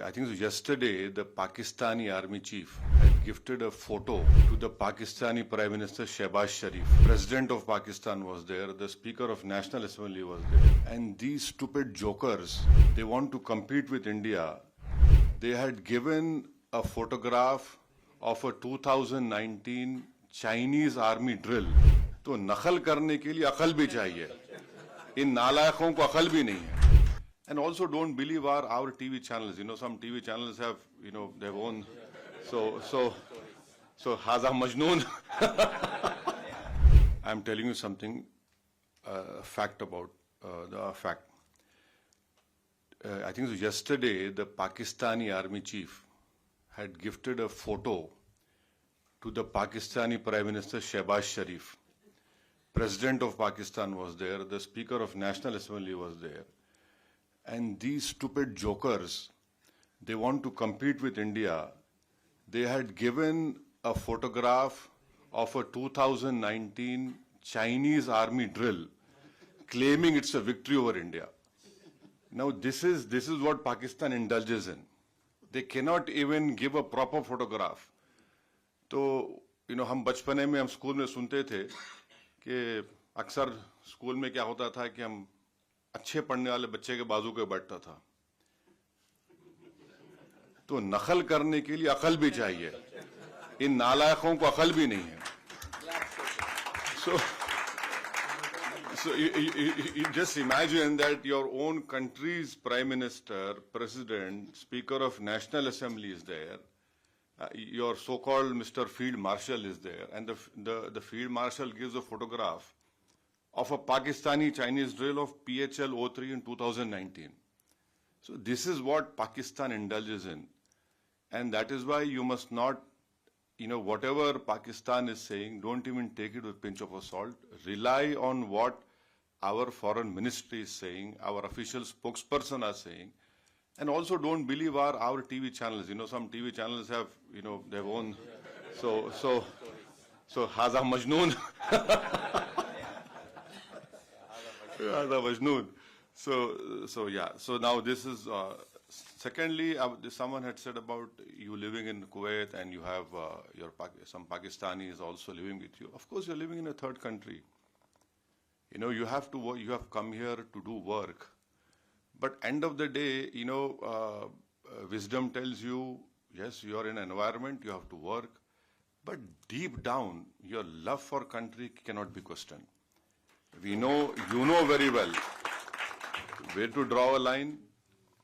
I think so yesterday the Pakistani army chief had gifted a photo to the Pakistani Prime Minister Shehbaz Sharif. President of Pakistan was there, the Speaker of National Assembly was there. And these stupid jokers, they want to compete with India. They had given a photograph of a 2019 Chinese army drill. तो नकल करने के लिए अकल भी चाहिए. इन नालायकों को अकल भी नहीं है. And also don't believe our TV channels. You know, some TV channels have, you know, their own. So Haza Majnoon. I'm telling you something, fact about the fact. I think so yesterday the Pakistani army chief had gifted a photo to the Pakistani Prime Minister Shehbaz Sharif. President of Pakistan was there, the Speaker of National Assembly was there. And these stupid jokers, they want to compete with India. They had given a photograph of a 2019 Chinese army drill, claiming it's a victory over India. Now this is what Pakistan indulges in. They cannot even give a proper photograph. तो you know, हम बचपने में हम school में सुनते थे कि अक्सर स्कूल में क्या होता था कि हम अच्छे पढ़ने वाले बच्चे के बाजू पे बैठता था. तो नकल करने के लिए अकल भी चाहिए. इन नालायकों को अकल भी नहीं है. So you just imagine that your own country's Prime Minister, President, Speaker of National Assembly is there. Your so-called Mr. Field Marshal is there, and the Field Marshal gives a photograph of a Pakistani Chinese drill of PHL-03 in 2019. So this is what Pakistan indulges in. And that is why you must not, you know, whatever Pakistan is saying, don't even take it with a pinch of salt. Rely on what our foreign ministry is saying, our official spokesperson are saying. And also don't believe our TV channels. You know, some TV channels have, you know, their own. So Haza Majnoon. So yeah. So now this is. Secondly, someone had said about you living in Kuwait and you have some Pakistanis also living with you. Of course, you're living in a third country. You know, you have to work, you have come here to do work. But end of the day, you know, wisdom tells you, yes, you are in an environment, you have to work. But deep down, your love for country cannot be questioned. We know, you know very well where to draw a line,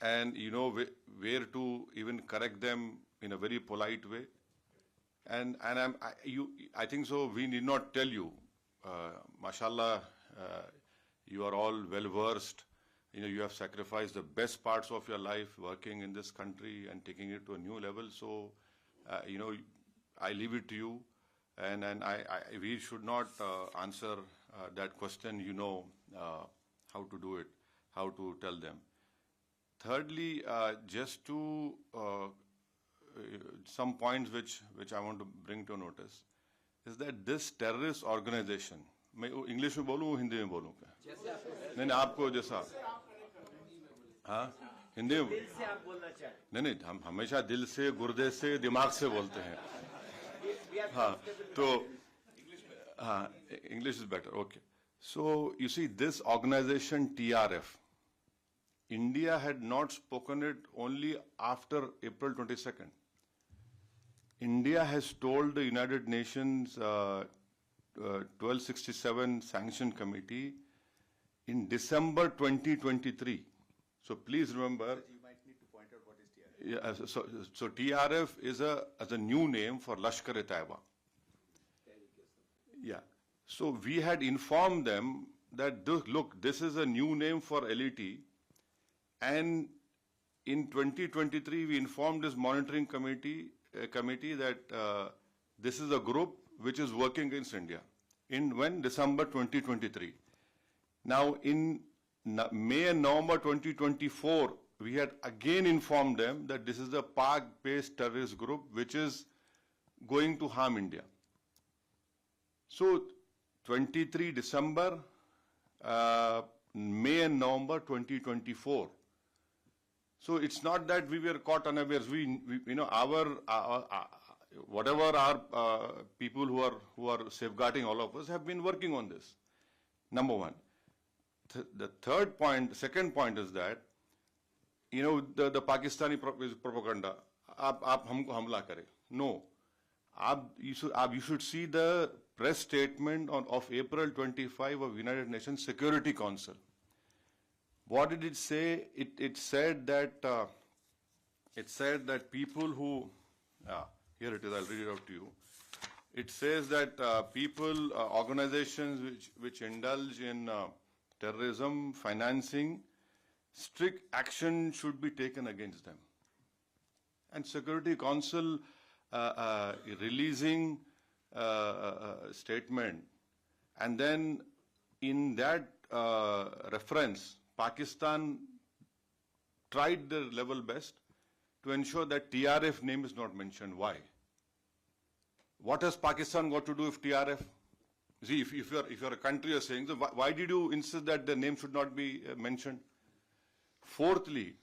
and you know where to even correct them in a very polite way. And I think so. We need not tell you, mashallah, you are all well versed. You know, you have sacrificed the best parts of your life working in this country and taking it to a new level. So, you know, I leave it to you, and we should not answer that question. You know how to do it, how to tell them. Thirdly, just to some points which I want to bring to notice is that this terrorist organization. मैं English में बोलूँ हिंदी में बोलूँ क्या? नहीं आपको जैसा हाँ हिंदी में नहीं हम हमेशा दिल से गुर्दे से दिमाग से बोलते हैं. हाँ तो हाँ English is better. Okay. So you see this organization TRF, India had not spoken it only after April 22nd. India has told the United Nations 1267 Sanction Committee in December 2023. So please remember. But you might need to point out what is TRF. Yeah, so TRF is a new name for Lashkar-e-Taiba. Yeah. So we had informed them that look, this is a new name for LET, and in 2023 we informed this monitoring committee that this is a group which is working against India. When? December 2023. Now in May and November 2024, we had again informed them that this is a Pak-based terrorist group which is going to harm India. So 23 December, May and November 2024. So it's not that we were caught unawares. We you know, whatever our people who are safeguarding all of us have been working on this. Number one. The third point, second point is that, you know, the Pakistani propaganda, आप हमको हमला करें. No. You should see the press statement of April 25 of United Nations Security Council. What did it say? It said that people who, here it is, I'll read it out to you. It says that people, organizations which indulge in terrorism, financing, strict action should be taken against them. And Security Council releasing a statement, and then in that reference, Pakistan tried their level best to ensure that TRF name is not mentioned. Why? What has Pakistan got to do with TRF? See, if you're a country, you're saying, so why did you insist that the name should not be mentioned? Fourthly,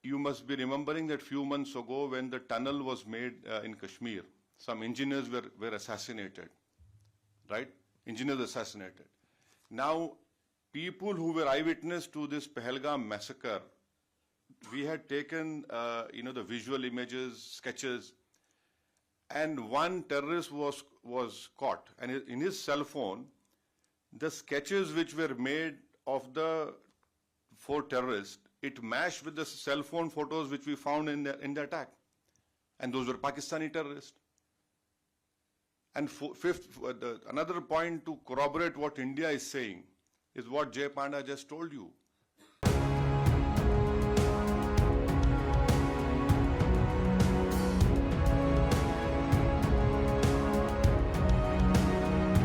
you must be remembering that few months ago when the tunnel was made in Kashmir, some engineers were assassinated, right? Engineers assassinated. Now, people who were eyewitness to this Pahalgam massacre, we had taken, you know, the visual images, sketches, and one terrorist was caught. And in his cell phone, the sketches which were made of the 4 terrorists, it matched with the cell phone photos which we found in the attack. And those were Pakistani terrorists. And another point to corroborate what India is saying is what Jay Panda just told you.